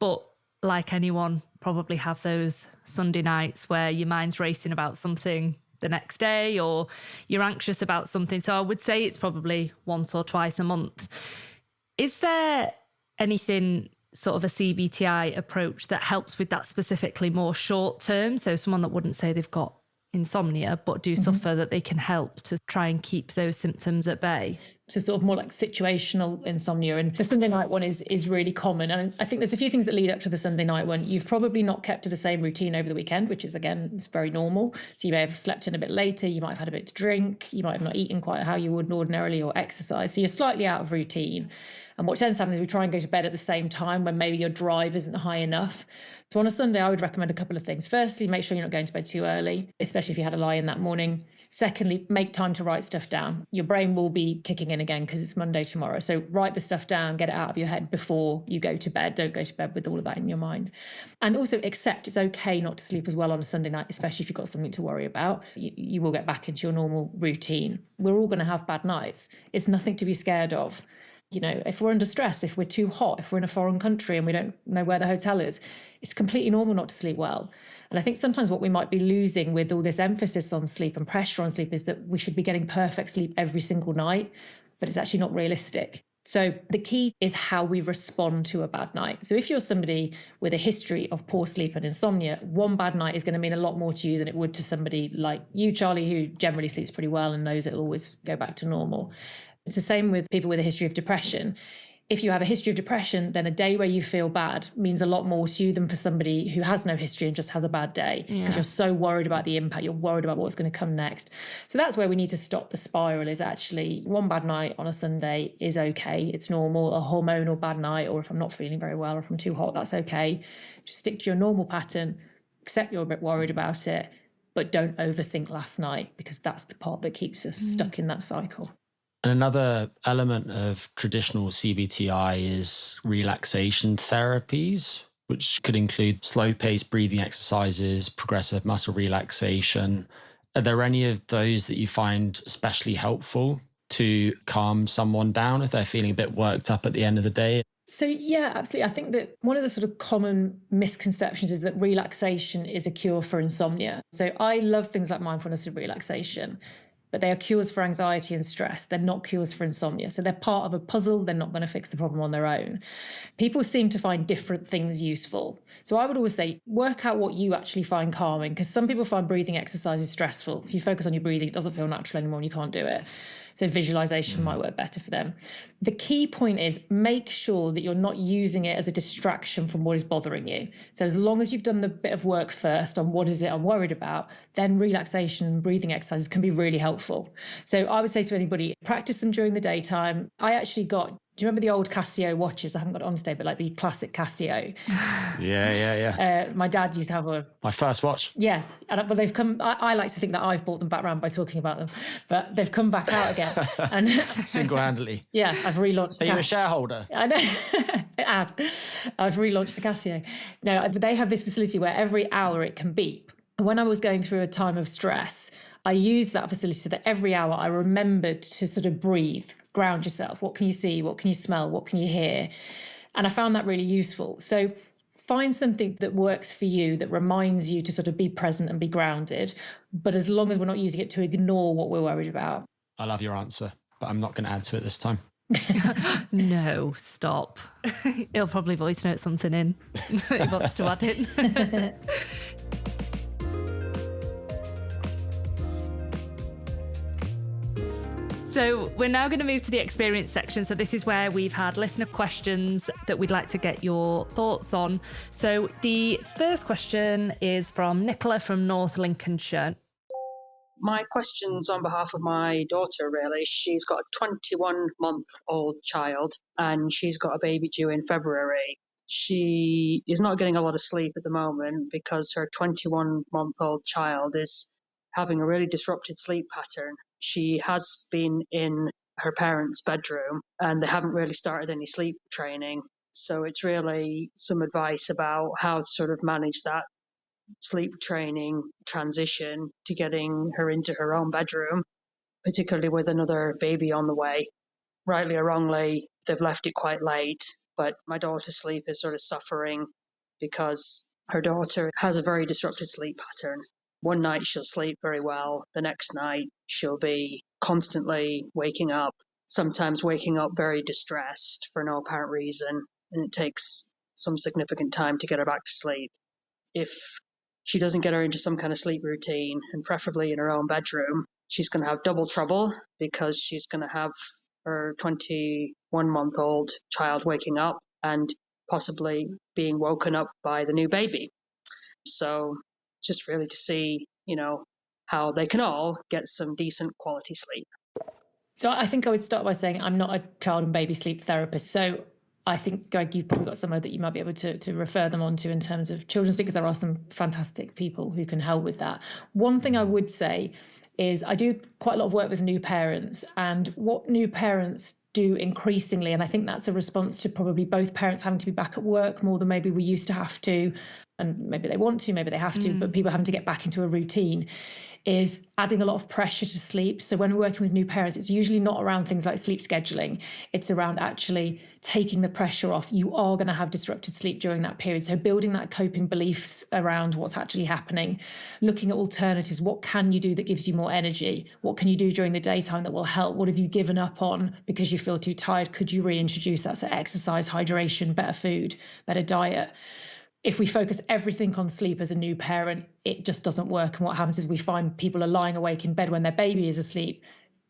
but like anyone, probably have those Sunday nights where your mind's racing about something the next day or you're anxious about something. So I would say it's probably once or twice a month. Is there anything sort of a CBT-I approach that helps with that specifically more short term? So someone that wouldn't say they've got insomnia but do suffer, that they can help to try and keep those symptoms at bay? So sort of more like situational insomnia. And the Sunday night one is really common. And I think there's a few things that lead up to the Sunday night one. You've probably not kept to the same routine over the weekend, which is, again, it's very normal. So you may have slept in a bit later. You might have had a bit to drink. You might have not eaten quite how you would ordinarily or exercise. So you're slightly out of routine. And what tends to happen is we try and go to bed at the same time when maybe your drive isn't high enough. So on a Sunday, I would recommend a couple of things. Firstly, make sure you're not going to bed too early, especially if you had a lie-in that morning. Secondly, make time to write stuff down. Your brain will be kicking in again because it's Monday tomorrow. So write the stuff down, get it out of your head before you go to bed. Don't go to bed with all of that in your mind. And also accept it's okay not to sleep as well on a Sunday night, especially if you've got something to worry about. You will get back into your normal routine. We're all going to have bad nights. It's nothing to be scared of. You know, if we're under stress, if we're too hot, if we're in a foreign country and we don't know where the hotel is, it's completely normal not to sleep well. And I think sometimes what we might be losing with all this emphasis on sleep and pressure on sleep is that we should be getting perfect sleep every single night, but it's actually not realistic. So the key is how we respond to a bad night. So if you're somebody with a history of poor sleep and insomnia, one bad night is going to mean a lot more to you than it would to somebody like you, Charlie, who generally sleeps pretty well and knows it'll always go back to normal. It's the same with people with a history of depression. If you have a history of depression, then a day where you feel bad means a lot more to you than for somebody who has no history and just has a bad day, because you're so worried about the impact, you're worried about what's going to come next. So that's where we need to stop the spiral, is actually one bad night on a Sunday is okay. It's normal. A hormonal bad night, or if I'm not feeling very well or if I'm too hot, that's okay. Just stick to your normal pattern, accept you're a bit worried about it, but don't overthink last night, because that's the part that keeps us stuck in that cycle. And another element of traditional CBT-I is relaxation therapies, which could include slow-paced breathing exercises, progressive muscle relaxation. Are there any of those that you find especially helpful to calm someone down if they're feeling a bit worked up at the end of the day? So yeah, absolutely. I think that one of the sort of common misconceptions is that relaxation is a cure for insomnia. So I love things like mindfulness and relaxation, but they are cures for anxiety and stress. They're not cures for insomnia. So they're part of a puzzle. They're not going to fix the problem on their own. People seem to find different things useful. So I would always say, work out what you actually find calming, because some people find breathing exercises stressful. If you focus on your breathing, it doesn't feel natural anymore and you can't do it. So visualization might work better for them. The key point is make sure that you're not using it as a distraction from what is bothering you. So as long as you've done the bit of work first on what is it I'm worried about, then relaxation and breathing exercises can be really helpful. So I would say to anybody, practice them during the daytime. I actually got, do you remember the old Casio watches? I haven't got it on today, but like the classic Casio. Yeah. My dad used to have a... My first watch. Yeah, but they've come... I like to think that I've brought them back round by talking about them, but they've come back out again. And Single-handedly. Yeah, I've relaunched... Are you a shareholder? I know. I've relaunched the Casio. No, they have this facility where every hour it can beep. When I was going through a time of stress, I used that facility so that every hour I remembered to sort of breathe, ground yourself. What can you see? What can you smell? What can you hear? And I found that really useful. So find something that works for you, that reminds you to sort of be present and be grounded. But as long as we're not using it to ignore what we're worried about. I love your answer, but I'm not going to add to it this time. No, stop. He'll probably voice note something in. He wants to add in. So we're now going to move to the experience section. So this is where we've had listener questions that we'd like to get your thoughts on. So the first question is from Nicola from North Lincolnshire. My question's on behalf of my daughter, really. She's got a 21-month-old child and she's got a baby due in February. She is not getting a lot of sleep at the moment because her 21-month-old child is having a really disrupted sleep pattern. She has been in her parents' bedroom and they haven't really started any sleep training. So it's really some advice about how to sort of manage that sleep training transition to getting her into her own bedroom, particularly with another baby on the way. Rightly or wrongly, they've left it quite late, but my daughter's sleep is sort of suffering because her daughter has a very disrupted sleep pattern. One night she'll sleep very well. The next night she'll be constantly waking up, sometimes waking up very distressed for no apparent reason, and it takes some significant time to get her back to sleep. If she doesn't get her into some kind of sleep routine, and preferably in her own bedroom, she's going to have double trouble because she's going to have her 21-month-old child waking up and possibly being woken up by the new baby. So just really to see, how they can all get some decent quality sleep. So I think I would start by saying I'm not a child and baby sleep therapist. So I think, Greg, you've probably got somewhere that you might be able to refer them onto in terms of children's sleep, because there are some fantastic people who can help with that. One thing I would say is I do quite a lot of work with new parents, and what new parents do increasingly, and I think that's a response to probably both parents having to be back at work more than maybe we used to have to, and maybe they want to, maybe they have to, but people having to get back into a routine, is adding a lot of pressure to sleep. So when we're working with new parents, it's usually not around things like sleep scheduling. It's around actually taking the pressure off. You are going to have disrupted sleep during that period. So building that coping beliefs around what's actually happening, looking at alternatives. What can you do that gives you more energy? What can you do during the daytime that will help? What have you given up on because you feel too tired? Could you reintroduce that? So exercise, hydration, better food, better diet. If we focus everything on sleep as a new parent, it just doesn't work. And what happens is we find people are lying awake in bed when their baby is asleep,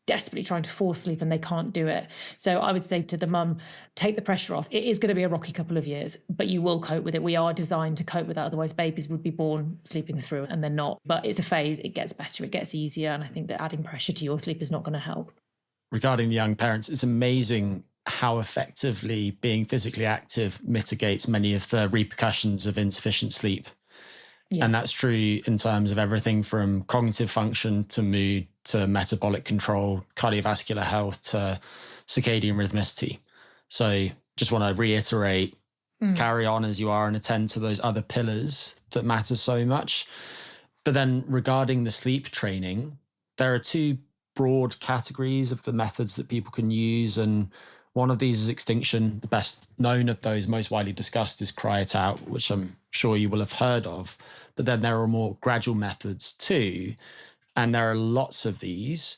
desperately trying to force sleep, and they can't do it. So I would say to the mum, take the pressure off. It is going to be a rocky couple of years, but you will cope with it. We are designed to cope with that. Otherwise, babies would be born sleeping through, and they're not. But it's a phase. It gets better. It gets easier. And I think that adding pressure to your sleep is not going to help. Regarding the young parents, it's amazing how effectively being physically active mitigates many of the repercussions of insufficient sleep. Yeah. And that's true in terms of everything from cognitive function to mood to metabolic control, cardiovascular health to circadian rhythmicity. So just want to reiterate, carry on as you are and attend to those other pillars that matter so much. But then regarding the sleep training, there are two broad categories of the methods that people can use, and one of these is extinction. The best known of those, most widely discussed, is cry it out, which I'm sure you will have heard of. But then there are more gradual methods too, and there are lots of these.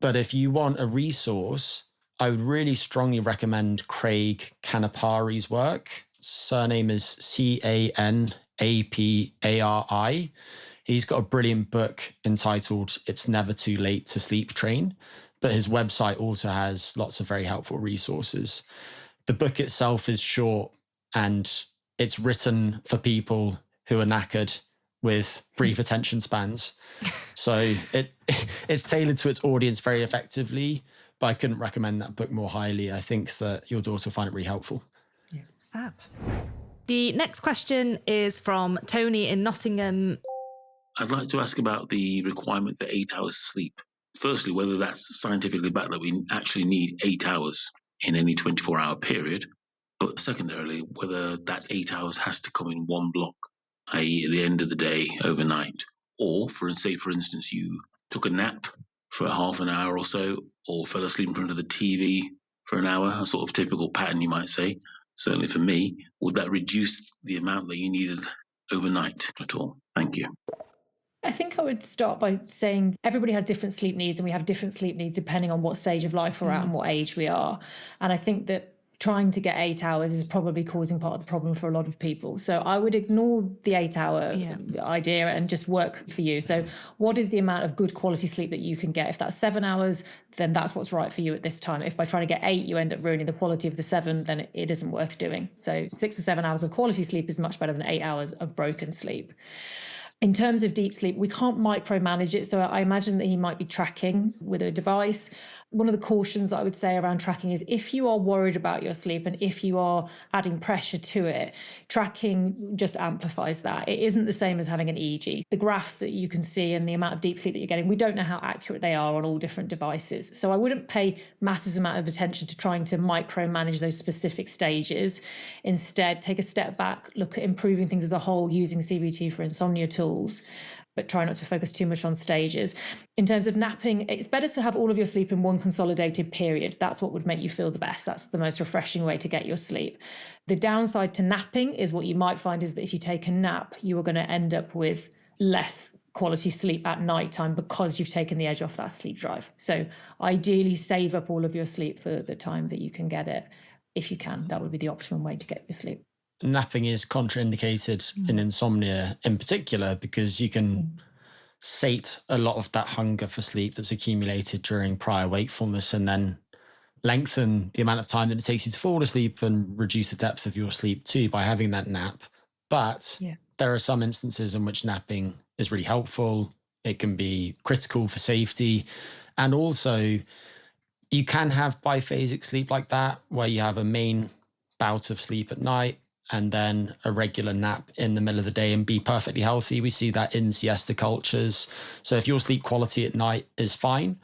But if you want a resource, I would really strongly recommend Craig Canapari's work. Surname is Canapari. He's got a brilliant book entitled It's Never Too Late to Sleep Train. But his website also has lots of very helpful resources. The book itself is short, and it's written for people who are knackered with brief attention spans. So it's tailored to its audience very effectively, but I couldn't recommend that book more highly. I think that your daughter will find it really helpful. Yeah. Fab. The next question is from Tony in Nottingham. I'd like to ask about the requirement for 8 hours sleep. Firstly, whether that's scientifically backed that we actually need 8 hours in any 24-hour period. But secondarily, whether that 8 hours has to come in one block, i.e. at the end of the day, overnight. Or, for instance, you took a nap for half an hour or so, or fell asleep in front of the TV for an hour, a sort of typical pattern, you might say. Certainly for me, would that reduce the amount that you needed overnight at all? Thank you. I think I would start by saying everybody has different sleep needs, and we have different sleep needs depending on what stage of life we're at and what age we are. And I think that trying to get 8 hours is probably causing part of the problem for a lot of people. So I would ignore the 8 hour idea and just work for you. So what is the amount of good quality sleep that you can get? If that's 7 hours, then that's what's right for you at this time. If by trying to get 8, you end up ruining the quality of the 7, then it isn't worth doing. So 6 or 7 hours of quality sleep is much better than 8 hours of broken sleep. In terms of deep sleep, we can't micromanage it. So I imagine that he might be tracking with a device. One of the cautions I would say around tracking is if you are worried about your sleep and if you are adding pressure to it, tracking just amplifies that. It isn't the same as having an EEG. The graphs that you can see and the amount of deep sleep that you're getting, we don't know how accurate they are on all different devices. So I wouldn't pay massive amount of attention to trying to micromanage those specific stages. Instead, take a step back, look at improving things as a whole using CBT for insomnia tools, but try not to focus too much on stages. In terms of napping, it's better to have all of your sleep in one consolidated period. That's what would make you feel the best. That's the most refreshing way to get your sleep. The downside to napping is what you might find is that if you take a nap, you are going to end up with less quality sleep at nighttime because you've taken the edge off that sleep drive. So ideally save up all of your sleep for the time that you can get it. If you can, that would be the optimum way to get your sleep. Napping is contraindicated in insomnia in particular because you can sate a lot of that hunger for sleep that's accumulated during prior wakefulness and then lengthen the amount of time that it takes you to fall asleep and reduce the depth of your sleep too by having that nap. But there are some instances in which napping is really helpful. It can be critical for safety. And also you can have biphasic sleep like that where you have a main bout of sleep at night and then a regular nap in the middle of the day and be perfectly healthy. We see that in siesta cultures. So if your sleep quality at night is fine,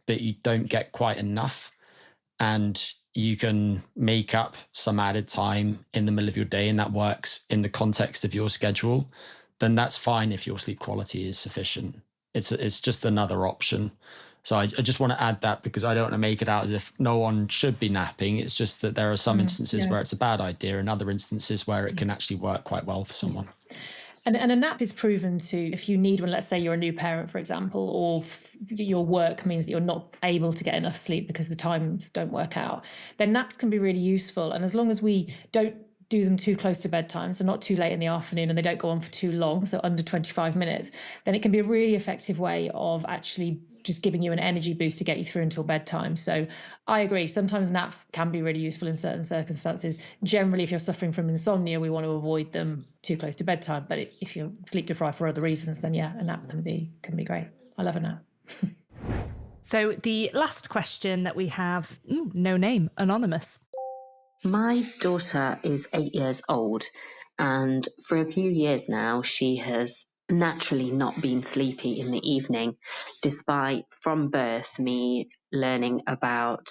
but you don't get quite enough, and you can make up some added time in the middle of your day, and that works in the context of your schedule, then that's fine if your sleep quality is sufficient. It's just another option. So I just want to add that, because I don't want to make it out as if no one should be napping. It's just that there are some instances where it's a bad idea and other instances where it can actually work quite well for someone. And a nap is proven to, if you need one, let's say you're a new parent, for example, or your work means that you're not able to get enough sleep because the times don't work out, then naps can be really useful. And as long as we don't do them too close to bedtime, so not too late in the afternoon, and they don't go on for too long, so under 25 minutes, then it can be a really effective way of actually just giving you an energy boost to get you through until bedtime. So I agree, sometimes naps can be really useful in certain circumstances. Generally, if you're suffering from insomnia, we want to avoid them too close to bedtime. But if you're sleep deprived for other reasons, then yeah, a nap can be great. I love a nap. So the last question that we have, no name, anonymous. My daughter is 8 years old, and for a few years now, she has naturally not been sleepy in the evening, despite from birth me learning about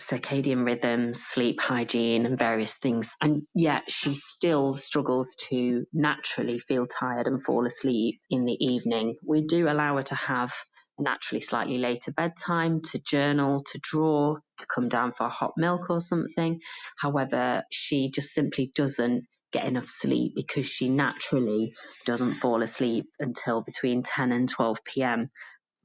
circadian rhythms, sleep hygiene, and various things. And yet she still struggles to naturally feel tired and fall asleep in the evening. We do allow her to have naturally slightly later bedtime, to journal, to draw, to come down for hot milk or something. However, she just simply doesn't get enough sleep because she naturally doesn't fall asleep until between 10 and 12 p.m,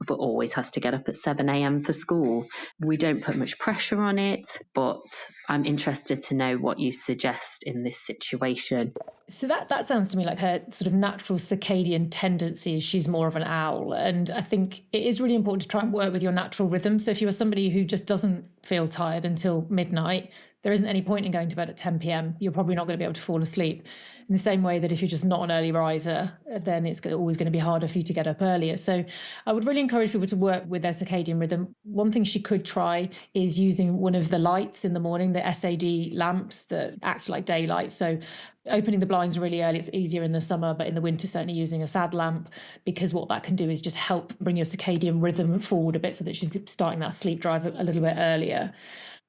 but always has to get up at 7 a.m. for school. We don't put much pressure on it, but I'm interested to know what you suggest in this situation. So that sounds to me like her sort of natural circadian tendency is she's more of an owl. And I think it is really important to try and work with your natural rhythm. So if you're somebody who just doesn't feel tired until midnight, there isn't any point in going to bed at 10 p.m. You're probably not going to be able to fall asleep. In the same way that if you're just not an early riser, then it's always going to be harder for you to get up earlier. So I would really encourage people to work with their circadian rhythm. One thing she could try is using one of the lights in the morning, the SAD lamps that act like daylight. So opening the blinds really early, it's easier in the summer, but in the winter, certainly using a SAD lamp, because what that can do is just help bring your circadian rhythm forward a bit so that she's starting that sleep drive a little bit earlier.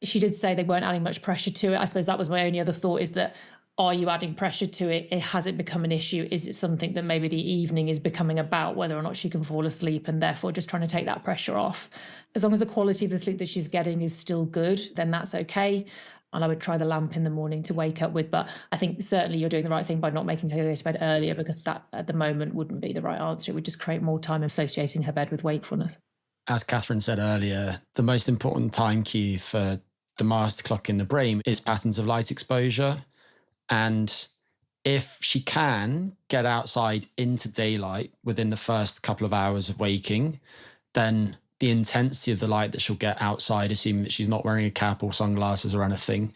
She did say they weren't adding much pressure to it. I suppose that was my only other thought, is that, are you adding pressure to it? Has it become an issue? Is it something that maybe the evening is becoming about whether or not she can fall asleep, and therefore just trying to take that pressure off? As long as the quality of the sleep that she's getting is still good, then that's okay. And I would try the lamp in the morning to wake up with. But I think certainly you're doing the right thing by not making her go to bed earlier, because that at the moment wouldn't be the right answer. It would just create more time associating her bed with wakefulness. As Kathryn said earlier, the most important time cue for the master clock in the brain is patterns of light exposure. And if she can get outside into daylight within the first couple of hours of waking, then the intensity of the light that she'll get outside, assuming that she's not wearing a cap or sunglasses or anything,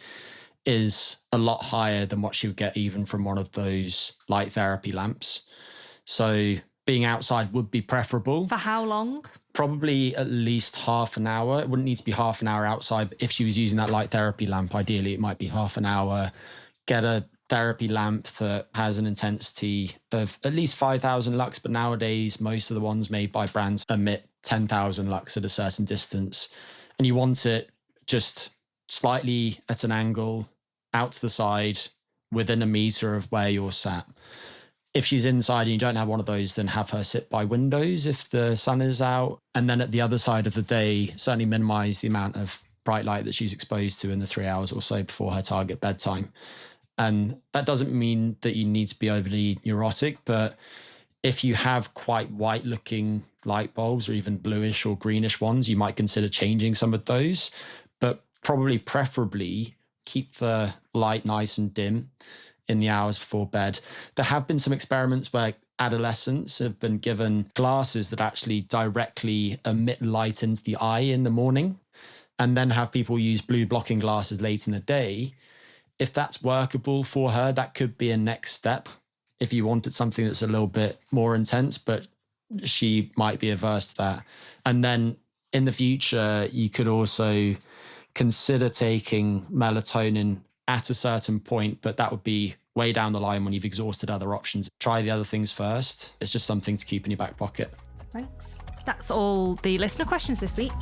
is a lot higher than what she would get even from one of those light therapy lamps. So being outside would be preferable. For how long? Probably at least half an hour. It wouldn't need to be half an hour outside. But if she was using that light therapy lamp, ideally it might be half an hour. Get a therapy lamp that has an intensity of at least 5,000 lux, but nowadays most of the ones made by brands emit 10,000 lux at a certain distance. And you want it just slightly at an angle, out to the side, within a meter of where you're sat. If she's inside and you don't have one of those, then have her sit by windows if the sun is out. And then at the other side of the day, certainly minimize the amount of bright light that she's exposed to in the 3 hours or so before her target bedtime. And that doesn't mean that you need to be overly neurotic, but if you have quite white looking light bulbs or even bluish or greenish ones, you might consider changing some of those, but probably preferably keep the light nice and dim in the hours before bed. There have been some experiments where adolescents have been given glasses that actually directly emit light into the eye in the morning, and then have people use blue blocking glasses late in the day. If that's workable for her, that could be a next step. If you wanted something that's a little bit more intense, but she might be averse to that. And then in the future, you could also consider taking melatonin at a certain point, but that would be way down the line when you've exhausted other options. Try the other things first. It's just something to keep in your back pocket. Thanks. That's all the listener questions this week.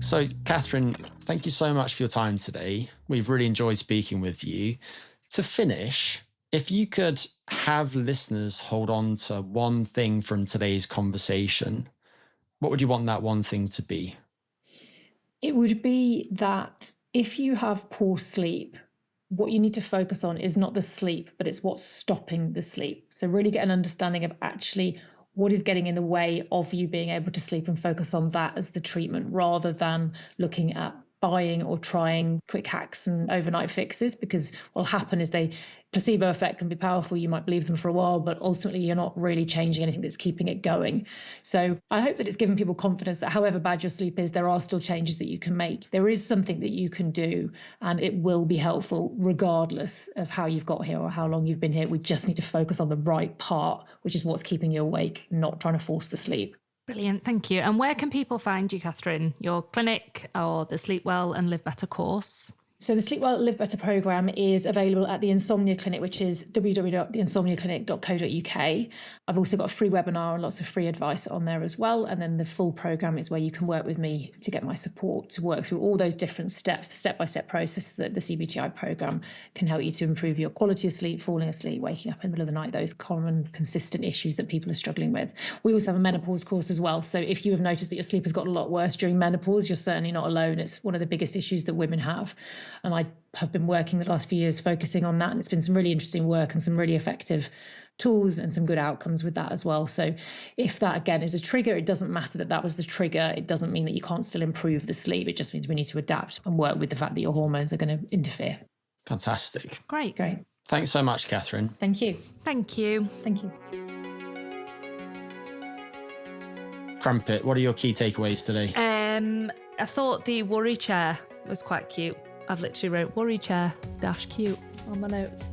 So, Kathryn, thank you so much for your time today. We've really enjoyed speaking with you. To finish, if you could have listeners hold on to one thing from today's conversation, what would you want that one thing to be? It would be that if you have poor sleep, what you need to focus on is not the sleep, but it's what's stopping the sleep. So really get an understanding of actually what is getting in the way of you being able to sleep and focus on that as the treatment rather than looking at buying or trying quick hacks and overnight fixes, because what will happen is placebo effect can be powerful. You might believe them for a while, but ultimately you're not really changing anything that's keeping it going. So I hope that it's given people confidence that however bad your sleep is, there are still changes that you can make. There is something that you can do and it will be helpful regardless of how you've got here or how long you've been here. We just need to focus on the right part, which is what's keeping you awake, not trying to force the sleep. Brilliant, thank you. And where can people find you, Kathryn? Your clinic or the Sleep Well and Live Better course? So the Sleep Well, Live Better programme is available at the Insomnia Clinic, which is www.theinsomniaclinic.co.uk. I've also got a free webinar and lots of free advice on there as well. And then the full programme is where you can work with me to get my support to work through all those different steps, the step-by-step process that the CBT-I programme can help you to improve your quality of sleep, falling asleep, waking up in the middle of the night, those common, consistent issues that people are struggling with. We also have a menopause course as well. So if you have noticed that your sleep has got a lot worse during menopause, you're certainly not alone. It's one of the biggest issues that women have. And I have been working the last few years focusing on that. And it's been some really interesting work and some really effective tools and some good outcomes with that as well. So if that, again, is a trigger, it doesn't matter that was the trigger. It doesn't mean that you can't still improve the sleep. It just means we need to adapt and work with the fact that your hormones are going to interfere. Fantastic. Great. Thanks so much, Kathryn. Thank you. Thank you. Thank you. Crumpet, what are your key takeaways today? I thought the worry chair was quite cute. I've literally wrote worry chair - cute on my notes.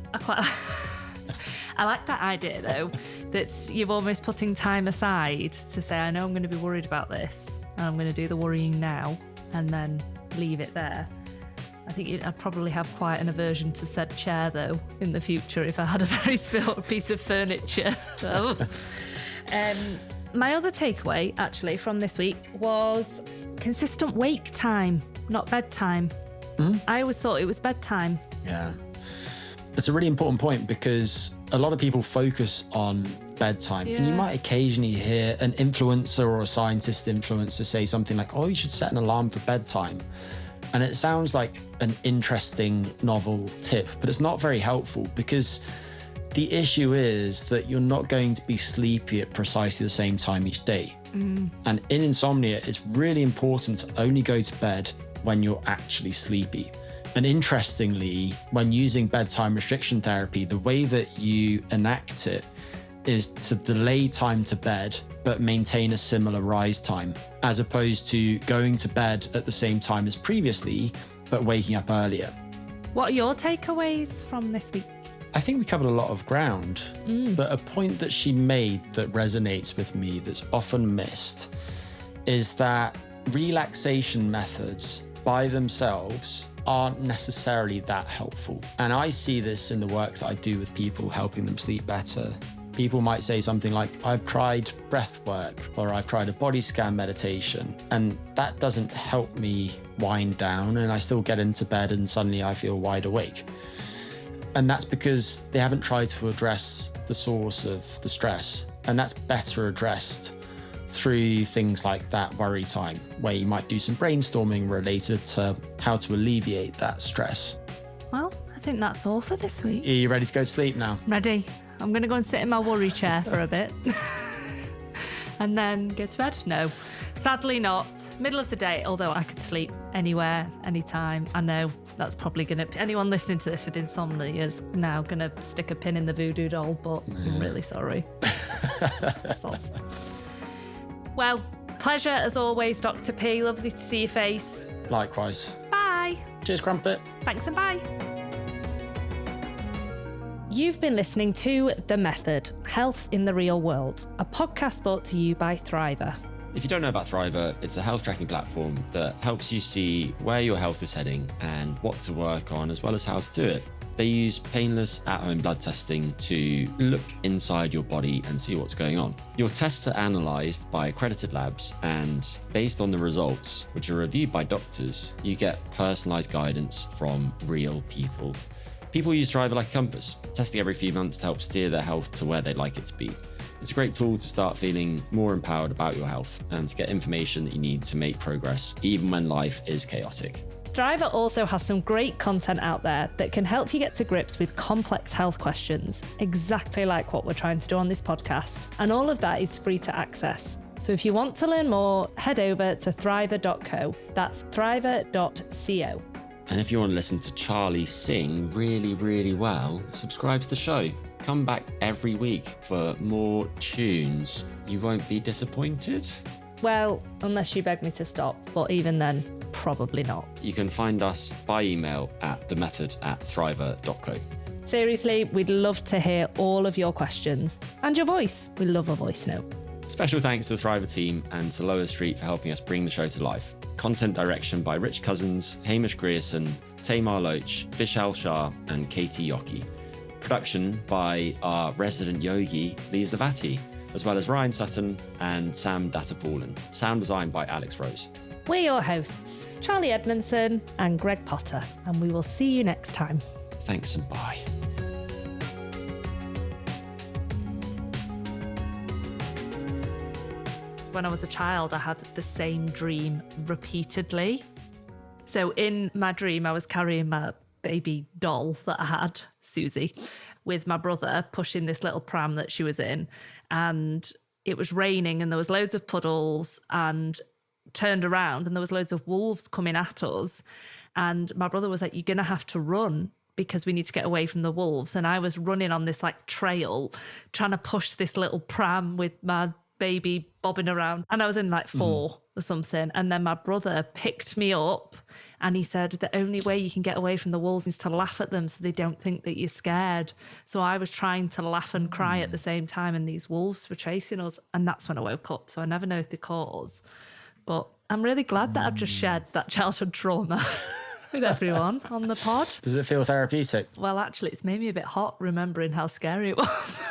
I like that idea though, that you're almost putting time aside to say, I know I'm going to be worried about this and I'm going to do the worrying now and then leave it there. I think I'd probably have quite an aversion to said chair though in the future if I had a very spilt piece of furniture. My other takeaway actually from this week was consistent wake time, not bedtime. I always thought it was bedtime. Yeah. It's a really important point because a lot of people focus on bedtime. Yeah. And you might occasionally hear an influencer or a scientist influencer say something like, oh, you should set an alarm for bedtime. And it sounds like an interesting novel tip, but it's not very helpful because the issue is that you're not going to be sleepy at precisely the same time each day. And in insomnia, it's really important to only go to bed when you're actually sleepy. And interestingly, when using bedtime restriction therapy, the way that you enact it is to delay time to bed, but maintain a similar rise time, as opposed to going to bed at the same time as previously, but waking up earlier. What are your takeaways from this week? I think we covered a lot of ground, but a point that she made that resonates with me that's often missed is that relaxation methods by themselves aren't necessarily that helpful. And I see this in the work that I do with people, helping them sleep better. People might say something like, I've tried breath work or I've tried a body scan meditation, and that doesn't help me wind down, and I still get into bed and suddenly I feel wide awake. And that's because they haven't tried to address the source of the stress. And that's better addressed through things like that worry time, where you might do some brainstorming related to how to alleviate that stress. Well, I think that's all for this week. Are you ready to go to sleep now? Ready. I'm going to go and sit in my worry chair for a bit. And then go to bed? No, sadly not. Middle of the day, although I could sleep anywhere, anytime. I know that's probably going to... Anyone listening to this with insomnia is now going to stick a pin in the voodoo doll, but I'm really sorry. Well, pleasure as always, Dr. P. Lovely to see your face. Likewise. Bye. Cheers, Crumpet. Thanks and bye. You've been listening to The Method, Health in the Real World, a podcast brought to you by Thriver. If you don't know about Thriver, it's a health tracking platform that helps you see where your health is heading and what to work on, as well as how to do it. They use painless at-home blood testing to look inside your body and see what's going on. Your tests are analysed by accredited labs, and based on the results, which are reviewed by doctors, you get personalised guidance from real people. People use Thriver like a compass, testing every few months to help steer their health to where they'd like it to be. It's a great tool to start feeling more empowered about your health and to get information that you need to make progress, even when life is chaotic. Thriver also has some great content out there that can help you get to grips with complex health questions, exactly like what we're trying to do on this podcast. And all of that is free to access. So if you want to learn more, head over to thriver.co. That's thriver.co. And if you want to listen to Charlie sing really, really well, subscribe to the show. Come back every week for more tunes. You won't be disappointed? Well, unless you beg me to stop, but even then, probably not. You can find us by email at themethod@thriver.co. Seriously, we'd love to hear all of your questions and your voice. We love a voice note. Special thanks to the Thriver team and to Lower Street for helping us bring the show to life. Content direction by Rich Cousins, Hamish Grierson, Tamar Loach, Vishal Shah and Katie Yockey. Production by our resident yogi, Lee Zavati, as well as Ryan Sutton and Sam Dattapaulin. Sound design by Alex Rose. We're your hosts, Charlie Edmondson and Greg Potter, and we will see you next time. Thanks and bye. When I was a child, I had the same dream repeatedly. So in my dream, I was carrying my baby doll that I had, Susie, with my brother pushing this little pram that she was in. And it was raining and there was loads of puddles, and turned around and there was loads of wolves coming at us. And my brother was like, you're going to have to run because we need to get away from the wolves. And I was running on this like trail, trying to push this little pram with my baby bobbing around. And I was in like 4 or something. And then my brother picked me up and he said, the only way you can get away from the wolves is to laugh at them so they don't think that you're scared. So I was trying to laugh and cry at the same time, and these wolves were chasing us. And that's when I woke up. So I never know the cause. But I'm really glad that I've just shared that childhood trauma with everyone on the pod. Does it feel therapeutic? Well, actually, it's made me a bit hot remembering how scary it was.